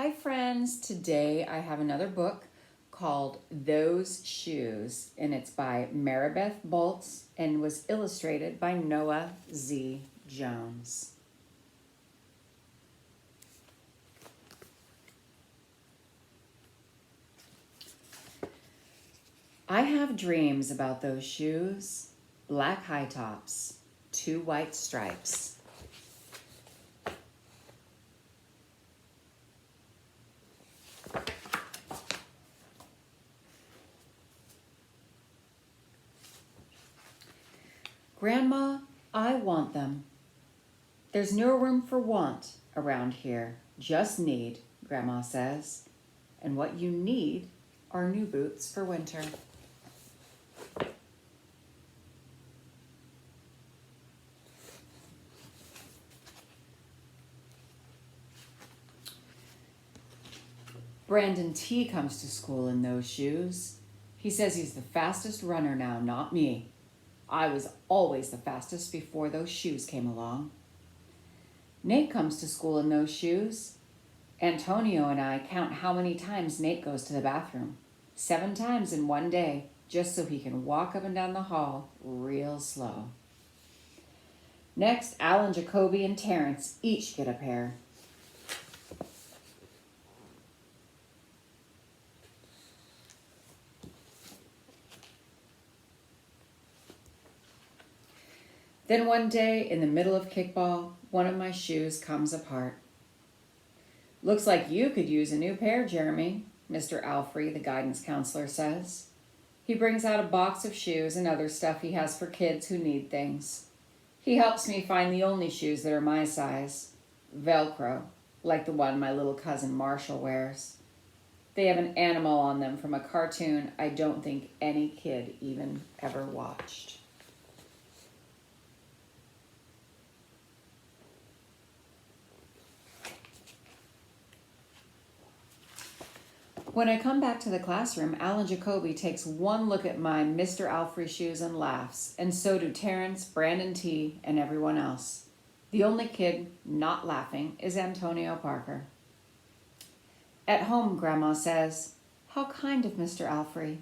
Hi friends, today I have another book called Those Shoes, and it's by Maribeth Boltz and was illustrated by Noah Z. Jones. I have dreams about those shoes, black high tops, 2 white stripes. Grandma, I want them. There's no room for want around here, just need, Grandma says. And what you need are new boots for winter. Brandon T comes to school in those shoes. He says he's the fastest runner now, not me. I was always the fastest before those shoes came along. Nate comes to school in those shoes. Antonio and I count how many times Nate goes to the bathroom. 7 times in one day, just so he can walk up and down the hall real slow. Next, Alan, Jacoby, and Terrence each get a pair. Then one day, in the middle of kickball, one of my shoes comes apart. Looks like you could use a new pair, Jeremy, Mr. Alfrey, the guidance counselor, says. He brings out a box of shoes and other stuff he has for kids who need things. He helps me find the only shoes that are my size. Velcro, like the one my little cousin Marshall wears. They have an animal on them from a cartoon I don't think any kid even ever watched. When I come back to the classroom, Alan Jacoby takes one look at my Mr. Alfrey shoes and laughs, and so do Terrence, Brandon T, and everyone else. The only kid not laughing is Antonio Parker. At home, Grandma says, "How kind of Mr. Alfrey."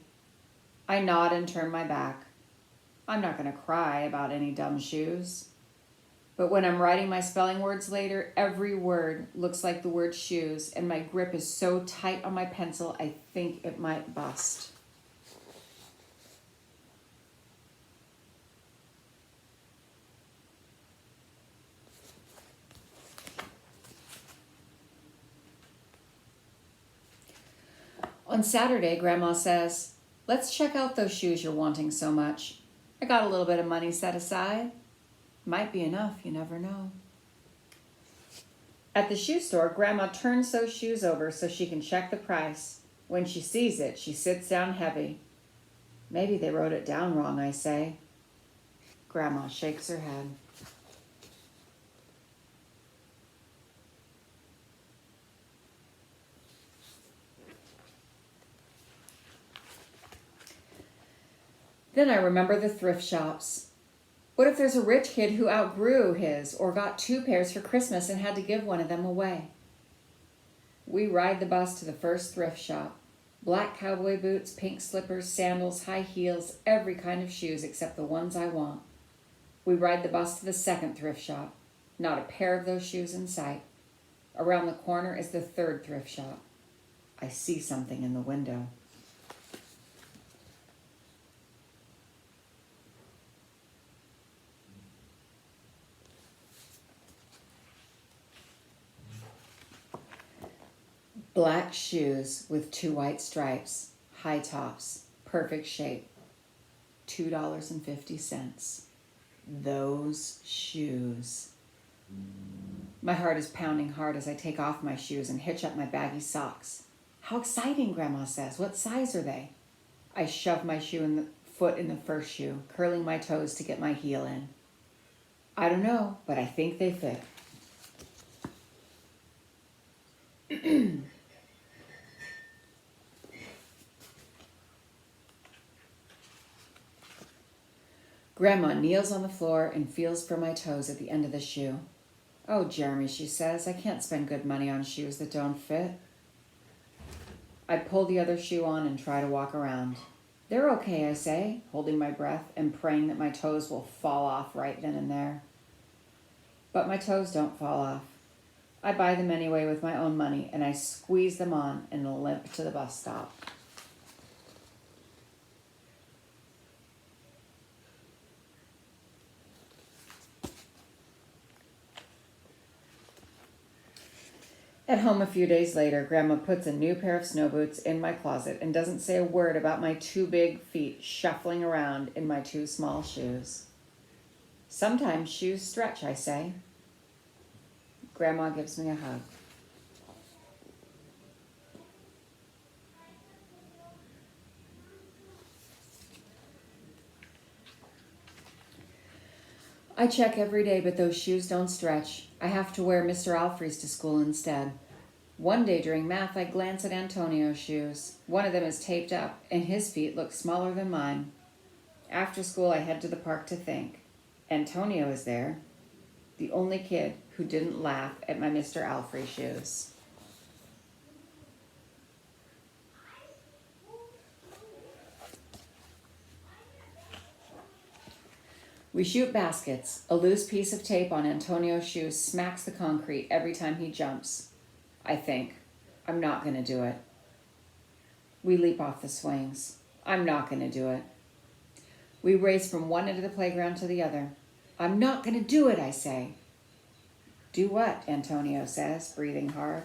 I nod and turn my back. I'm not going to cry about any dumb shoes. But when I'm writing my spelling words later, every word looks like the word shoes, and my grip is so tight on my pencil, I think it might bust. On Saturday, Grandma says, "Let's check out those shoes you're wanting so much. I got a little bit of money set aside. Might be enough, you never know." At the shoe store, Grandma turns those shoes over so she can check the price. When she sees it, she sits down heavy. "Maybe they wrote it down wrong," I say. Grandma shakes her head. Then I remember the thrift shops. What if there's a rich kid who outgrew his or got 2 pairs for Christmas and had to give one of them away? We ride the bus to the first thrift shop. Black cowboy boots, pink slippers, sandals, high heels, every kind of shoes except the ones I want. We ride the bus to the second thrift shop. Not a pair of those shoes in sight. Around the corner is the third thrift shop. I see something in the window. Black shoes with 2 white stripes, high tops, perfect shape, $2.50. Those shoes. My heart is pounding hard as I take off my shoes and hitch up my baggy socks. "How exciting," Grandma says. "What size are they?" I shove my foot in the first shoe, curling my toes to get my heel in. I don't know, but I think they fit. Grandma kneels on the floor and feels for my toes at the end of the shoe. "Oh, Jeremy," she says, "I can't spend good money on shoes that don't fit. I pull the other shoe on and try to walk around. They're okay, I say, holding my breath and praying that my toes will fall off right then and there. But my toes don't fall off. I buy them anyway with my own money, and I squeeze them on and limp to the bus stop. At home a few days later, Grandma puts a new pair of snow boots in my closet and doesn't say a word about my two big feet shuffling around in my two small shoes. Sometimes shoes stretch, I say. Grandma gives me a hug. I check every day, but those shoes don't stretch. I have to wear Mr. Alfrey's to school instead. One day during math, I glance at Antonio's shoes. One of them is taped up, and his feet look smaller than mine. After school, I head to the park to think. Antonio is there, the only kid who didn't laugh at my Mr. Alfrey shoes. We shoot baskets. A loose piece of tape on Antonio's shoes smacks the concrete every time he jumps. I think, I'm not going to do it. We leap off the swings. I'm not going to do it. We race from one end of the playground to the other. I'm not going to do it, I say. Do what? Antonio says, breathing hard.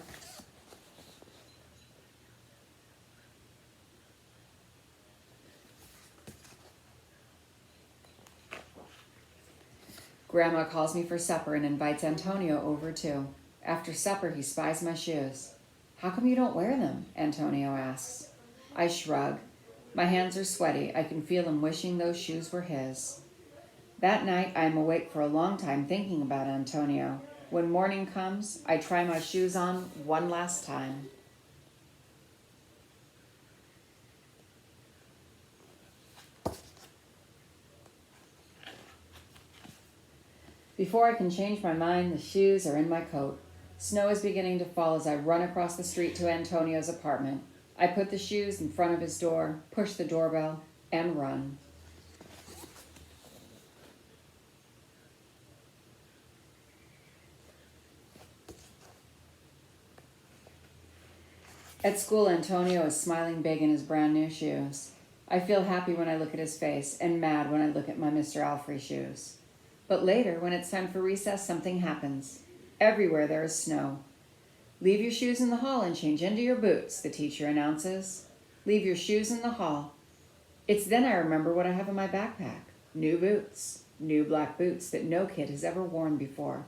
Grandma calls me for supper and invites Antonio over too. After supper, he spies my shoes. How come you don't wear them? Antonio asks. I shrug. My hands are sweaty. I can feel him wishing those shoes were his. That night, I am awake for a long time thinking about Antonio. When morning comes, I try my shoes on one last time. Before I can change my mind, the shoes are in my coat. Snow is beginning to fall as I run across the street to Antonio's apartment. I put the shoes in front of his door, push the doorbell, and run. At school, Antonio is smiling big in his brand new shoes. I feel happy when I look at his face and mad when I look at my Mr. Alfrey shoes. But later, when it's time for recess, something happens. Everywhere there is snow. Leave your shoes in the hall and change into your boots, the teacher announces. Leave your shoes in the hall. It's then I remember what I have in my backpack. New boots. New black boots that no kid has ever worn before.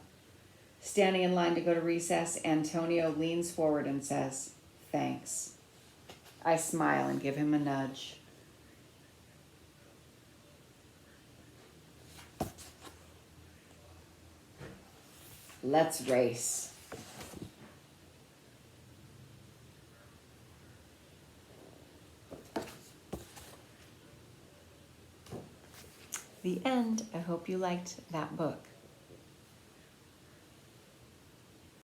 Standing in line to go to recess, Antonio leans forward and says, "Thanks." I smile and give him a nudge. Let's race. The end. I hope you liked that book.